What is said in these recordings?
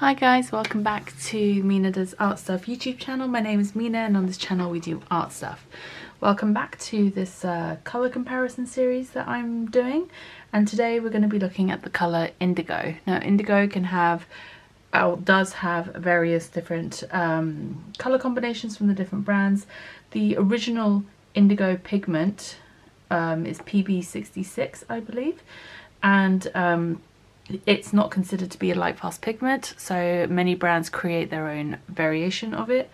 Hi guys, welcome back to Mina Does Art Stuff YouTube channel. My name is Mina and on this channel we do art stuff. Welcome back to this colour comparison series that I'm doing, and today we're going to be looking at the colour Indigo. Now Indigo can have, does have various different colour combinations from the different brands. The original Indigo pigment is PB66 I believe, and it's not considered to be a light fast pigment, so many brands create their own variation of it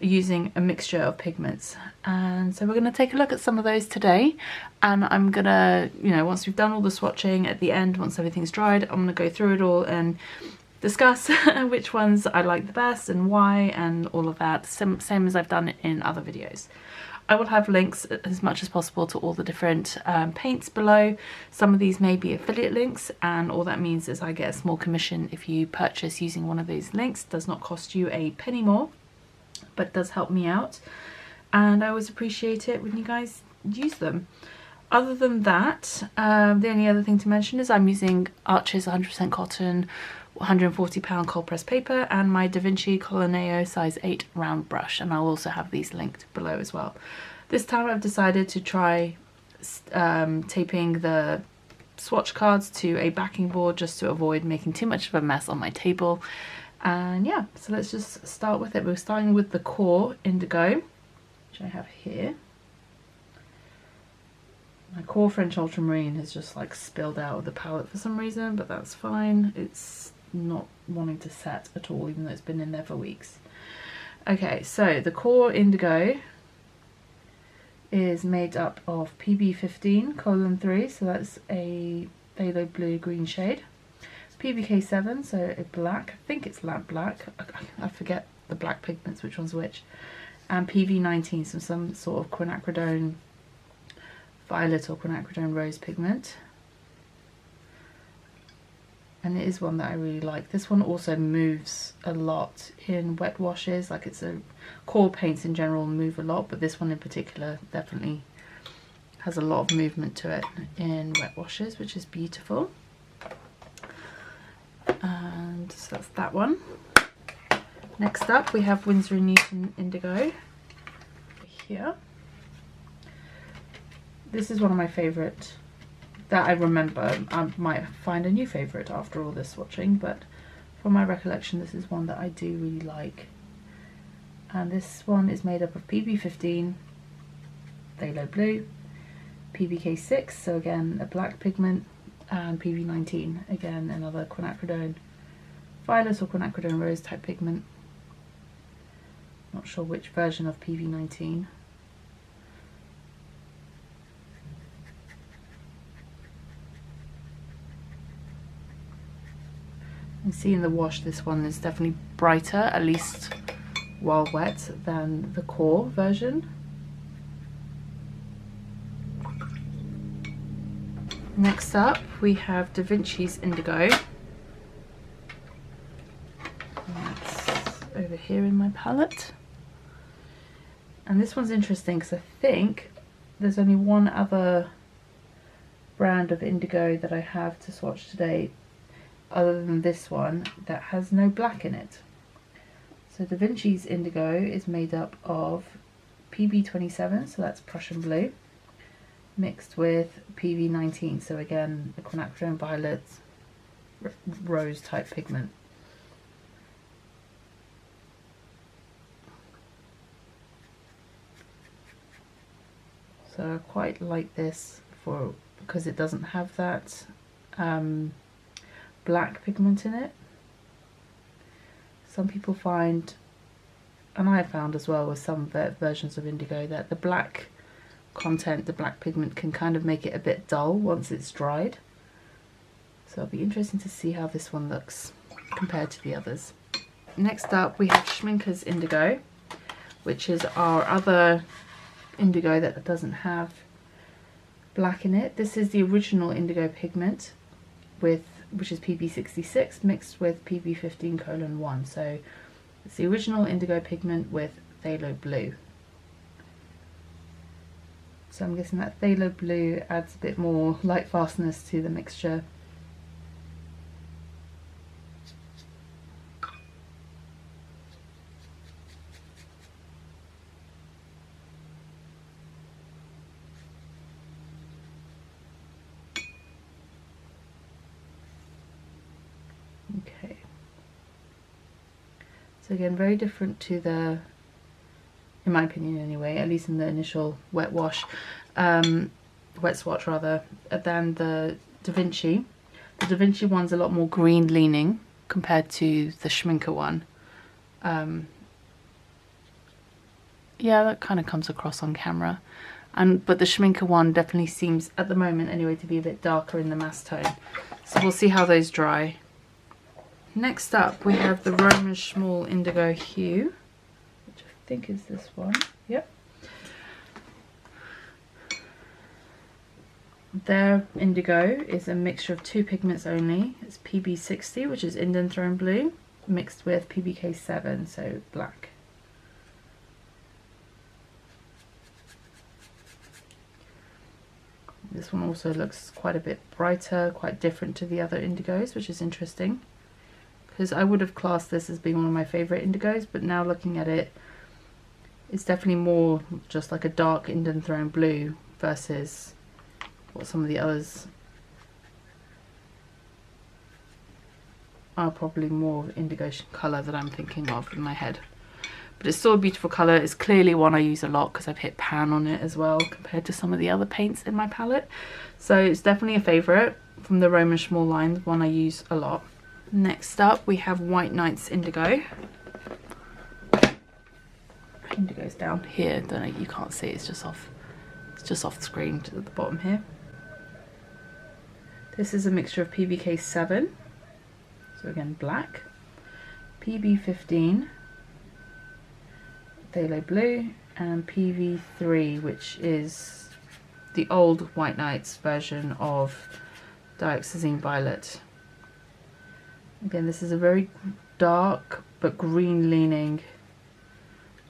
using a mixture of pigments. And so we're going to take a look at some of those today, and I'm gonna, once we've done all the swatching at the end, once everything's dried, I'm going to go through it all and discuss which ones I like the best and why and all of that, same as I've done in other videos. I will have links as much as possible to all the different paints below. Some of these may be affiliate links, and all that means is I get a small commission if you purchase using one of these links. It does not cost you a penny more, but does help me out, and I always appreciate it when you guys use them. Other than that, the only other thing to mention is I'm using Arches 100% cotton, 140-pound cold pressed paper, and my Da Vinci Coloneo size 8 round brush, and I'll also have these linked below as well. This time I've decided to try taping the swatch cards to a backing board just to avoid making too much of a mess on my table. And yeah, so let's just start with it. We're starting with the core Indigo, which I have here. My core French ultramarine has just like spilled out of the palette for some reason, but that's fine. It's not wanting to set at all, even though it's been in there for weeks. Okay, so the core Indigo is made up of PB15:3, so that's a phthalo blue green shade. PBK7, so a black, I think it's lamp black, I forget the black pigments, which one's which, and PV19, so some sort of quinacridone violet or quinacridone rose pigment. And it is one that I really like. This one also moves a lot in wet washes, like it's a core paints in general move a lot, but this one in particular definitely has a lot of movement to it in wet washes, which is beautiful. And so that's that one. Next up we have Winsor & Newton Indigo here. This is one of my favourite that I remember. I might find a new favourite after all this swatching, but from my recollection this is one that I do really like. And this one is made up of PB15 phthalo blue, PBK6, so again a black pigment, and PB19, again another quinacridone violet or quinacridone rose type pigment. Not sure which version of PB19. You can see in the wash this one is definitely brighter, at least while wet, than the core version. Next up we have Da Vinci's Indigo. That's over here in my palette. And this one's interesting because I think there's only one other brand of Indigo that I have to swatch today other than this one that has no black in it. So Da Vinci's Indigo is made up of PB27, so that's Prussian blue, mixed with PB19, so again the quinacridone violet rose type pigment. So I quite like this because it doesn't have that black pigment in it. Some people find, and I have found as well with some versions of Indigo, that the black content, the black pigment, can kind of make it a bit dull once it's dried. So it'll be interesting to see how this one looks compared to the others. Next up we have Schmincke's Indigo, which is our other Indigo that doesn't have black in it. This is the original Indigo pigment, which is PB66 mixed with PB15:1, so it's the original Indigo pigment with phthalo blue. So I'm guessing that phthalo blue adds a bit more light fastness to the mixture. So again, very different to the, in my opinion anyway, at least in the initial wet swatch rather, than the Da Vinci. The Da Vinci one's a lot more green leaning compared to the Schminke one. Yeah, that kind of comes across on camera. But the Schminke one definitely seems, at the moment anyway, to be a bit darker in the mass tone. So we'll see how those dry. Next up we have the Roman Schmall Indigo Hue, which I think is this one. Yep. Their indigo is a mixture of two pigments only. It's PB60, which is Indian Throne Blue, mixed with PBK7, so black. This one also looks quite a bit brighter, quite different to the other indigos, which is interesting. Because I would have classed this as being one of my favourite indigos, but now looking at it, it's definitely more just like a dark Indian Throne Blue versus what some of the others are probably more indigo colour that I'm thinking of in my head. But it's still a beautiful colour. It's clearly one I use a lot because I've hit pan on it as well compared to some of the other paints in my palette. So it's definitely a favourite from the Roman Schmall line, one I use a lot. Next up we have White Nights Indigo. Indigo's down here, don't know, you can't see it, it's just off the screen to the bottom here. This is a mixture of PBK7, so again black, PB15, Phthalo Blue, and PV3, which is the old White Nights version of Dioxazine Violet. Again, this is a very dark but green leaning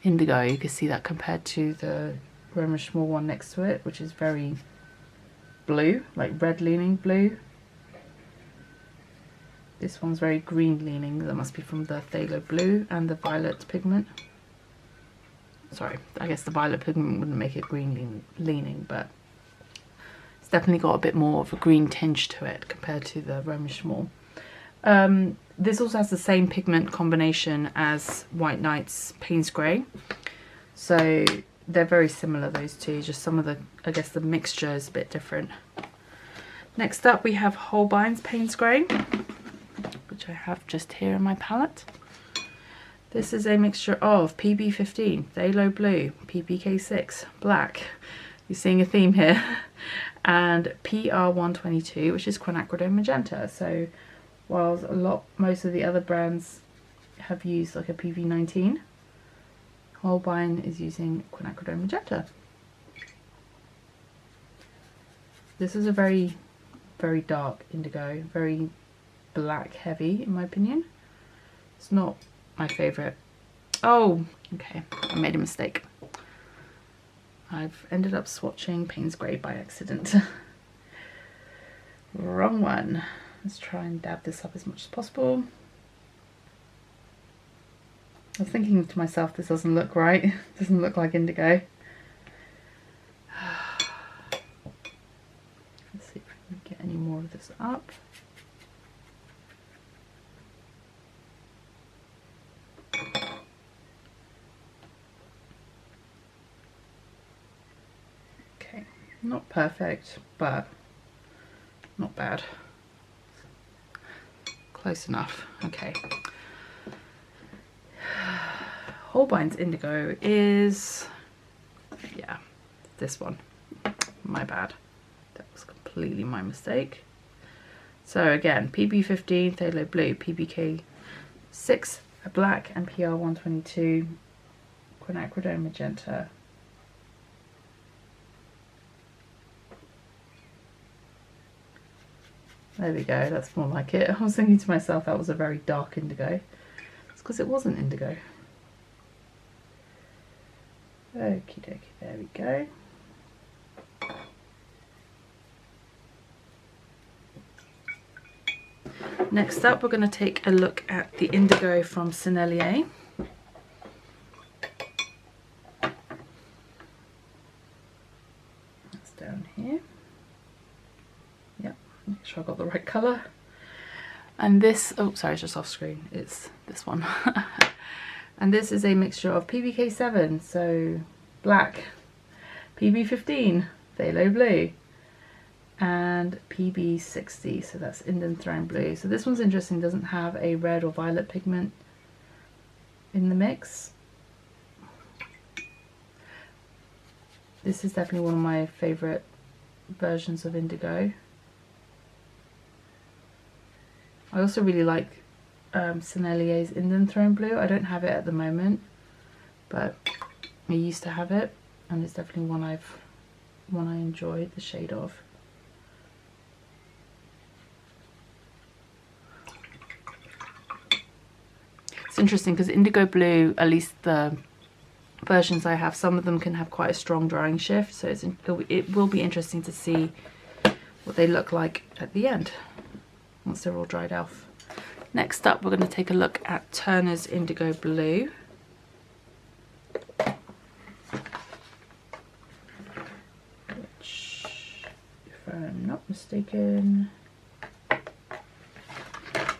indigo. You can see that compared to the Roman Schmall one next to it, which is very blue, like red leaning blue. This one's very green leaning. That must be from the Phthalo Blue and the violet pigment. Sorry, I guess the violet pigment wouldn't make it green leaning, but it's definitely got a bit more of a green tinge to it compared to the Roman Schmall. This also has the same pigment combination as White Nights Payne's Grey, so they're very similar, those two, just some of the, I guess the mixture is a bit different. Next up we have Holbein's Payne's Grey, which I have just here in my palette. This is a mixture of PB15, Phthalo Blue, PBK6, black, you're seeing a theme here, and PR122, which is quinacridone magenta. So while most of the other brands have used like a PV19, Holbein is using quinacridone magenta. This is a very, very dark indigo, very black heavy in my opinion. It's not my favourite. Oh, okay, I made a mistake. I've ended up swatching Payne's Grey by accident. Wrong one. Let's try and dab this up as much as possible. I was thinking to myself, this doesn't look right. Doesn't look like indigo. Let's see if we can get any more of this up. Okay, not perfect, but not bad. Close enough. Okay. Holbein's Indigo is, yeah, this one. My bad. That was completely my mistake. So again, PB15, Phthalo Blue, PBK6, black, and PR122, quinacridone magenta. There we go, that's more like it. I was thinking to myself that was a very dark indigo. It's because it wasn't indigo. Okie dokie, there we go. Next up, we're going to take a look at the indigo from Sennelier. That's down here. Yep, make sure I got the right colour. And this, oh sorry, it's just off screen, it's this one. And this is a mixture of PBK7, so black, PB15, phthalo blue, and PB60, so that's Indian throne blue. So this one's interesting, doesn't have a red or violet pigment in the mix. This is definitely one of my favourite versions of Indigo. I also really like Sennelier's Indian Throne Blue. I don't have it at the moment, but I used to have it, and it's definitely one I enjoyed the shade of. It's interesting because Indigo Blue, at least the versions I have, some of them can have quite a strong drying shift, so it will be interesting to see what they look like at the end once they're all dried off. Next up, we're going to take a look at Turner's Indigo Blue. Which, if I'm not mistaken,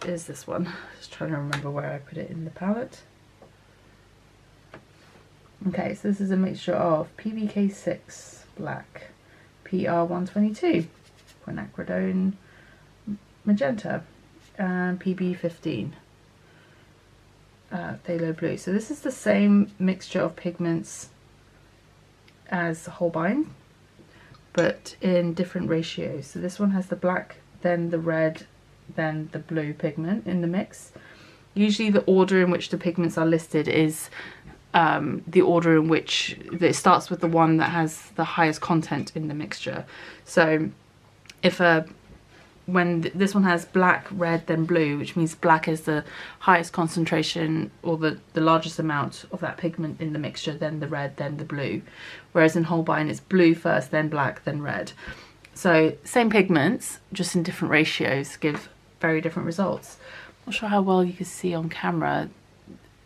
is this one. Just trying to remember where I put it in the palette. Okay, so this is a mixture of PBK6 black, PR122, quinacridone magenta, and PB15 phthalo blue. So this is the same mixture of pigments as Holbein, but in different ratios. So this one has the black, then the red, then the blue pigment in the mix. Usually the order in which the pigments are listed is the order in which it starts with the one that has the highest content in the mixture. So if when this one has black, red, then blue, which means black is the highest concentration or the largest amount of that pigment in the mixture, then the red, then the blue. Whereas in Holbein it's blue first, then black, then red. So same pigments, just in different ratios, give very different results. Not sure how well you can see on camera.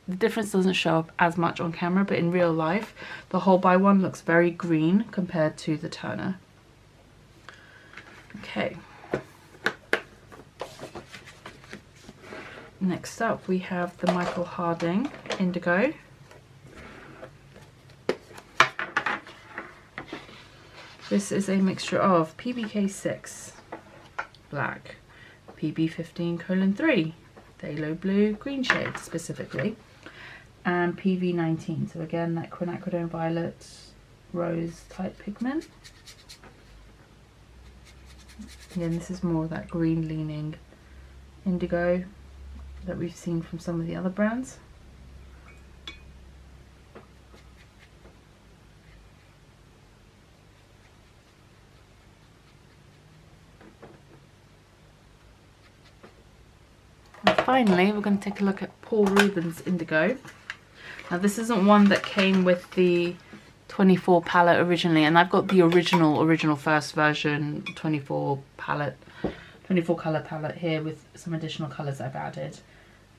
The difference doesn't show up as much on camera, but in real life the Holbein one looks very green compared to the Turner. Okay. Next up we have the Michael Harding Indigo. This is a mixture of PBK6 black, PB15:3, phthalo blue green shade specifically, and PV19. So again, that quinacridone violet rose type pigment. Again, this is more of that green leaning indigo that we've seen from some of the other brands. And finally, we're going to take a look at Paul Rubens Indigo. Now this isn't one that came with the 24 palette originally, and I've got the original first version 24 palette, 24 color palette here with some additional colors I've added.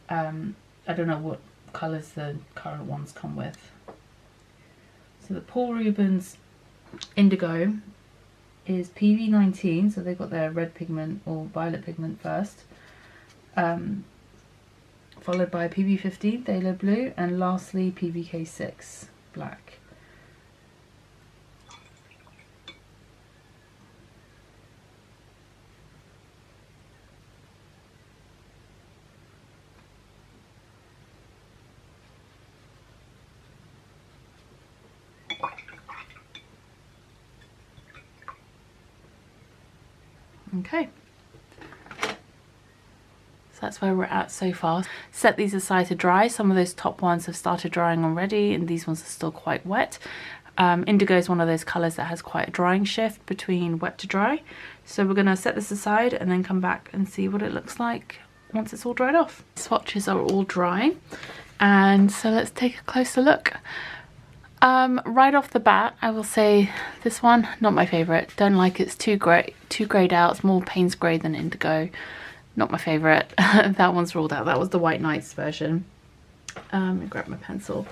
I don't know what colors the current ones come with. So the Paul Rubens Indigo is PV19, so they've got their red pigment or violet pigment first, followed by PB15 phthalo blue, and lastly PBK6 black. Okay, so that's where we're at so far. Set these aside to dry. Some of those top ones have started drying already, and these ones are still quite wet. Indigo is one of those colours that has quite a drying shift between wet to dry. So we're going to set this aside and then come back and see what it looks like once it's all dried off. Swatches are all dry, and so let's take a closer look. Right off the bat, I will say this one, not my favourite. Don't like it. It's too greyed out. It's more Payne's grey than Indigo. Not my favourite. That one's ruled out. That was the White Nights version. Let me grab my pencil.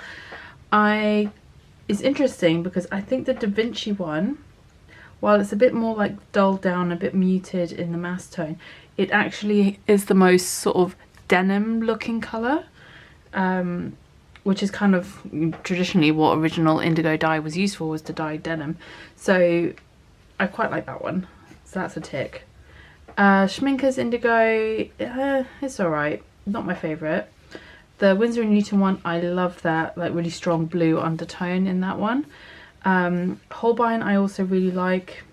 It's interesting because I think the Da Vinci one, while it's a bit more like dulled down, a bit muted in the mass tone, it actually is the most sort of denim looking colour, which is kind of traditionally what original indigo dye was used for, was to dye denim. So I quite like that one, so that's a tick. Schmincker's Indigo, it's alright, not my favourite. The Winsor & Newton one, I love that like really strong blue undertone in that one. Holbein I also really like.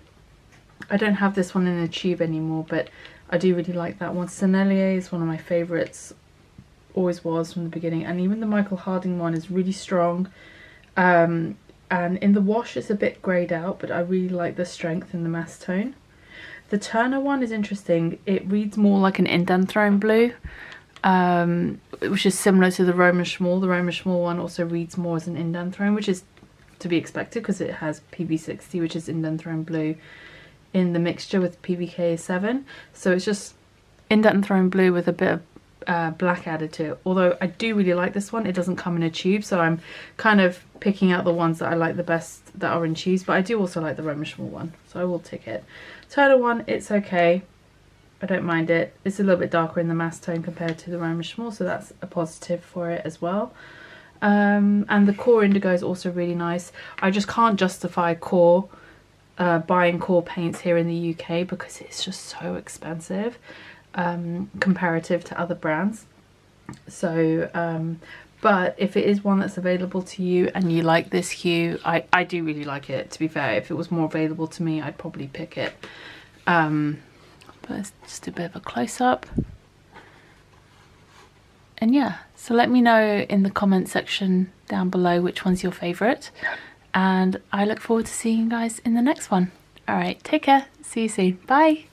I don't have this one in a tube anymore, but I do really like that one. Sennelier is one of my favourites, always was from the beginning, and even the Michael Harding one is really strong. And in the wash it's a bit greyed out, but I really like the strength in the mass tone. The Turner one is interesting. It reads more like an indanthrone blue, which is similar to the Roman Schmall. The Roman Schmall one also reads more as an indanthrone, which is to be expected because it has PB60, which is indanthrone blue, in the mixture with PBK7. So it's just indanthrone blue with a bit of black added to it. Although I do really like this one, it doesn't come in a tube, so I'm kind of picking out the ones that I like the best that are in tubes, but I do also like the Roman Schmall one, so I will tick it. Turner one, it's okay, I don't mind it. It's a little bit darker in the mass tone compared to the Roman Schmall, so that's a positive for it as well. And the Core Indigo is also really nice. I just can't justify Core, buying Core paints here in the UK because it's just so expensive comparative to other brands. So but if it is one that's available to you and you like this hue, I do really like it, to be fair. If it was more available to me, I'd probably pick it. But let's just do a bit of a close-up. And yeah, so let me know in the comment section down below which one's your favourite, and I look forward to seeing you guys in the next one. Alright, take care, see you soon, bye!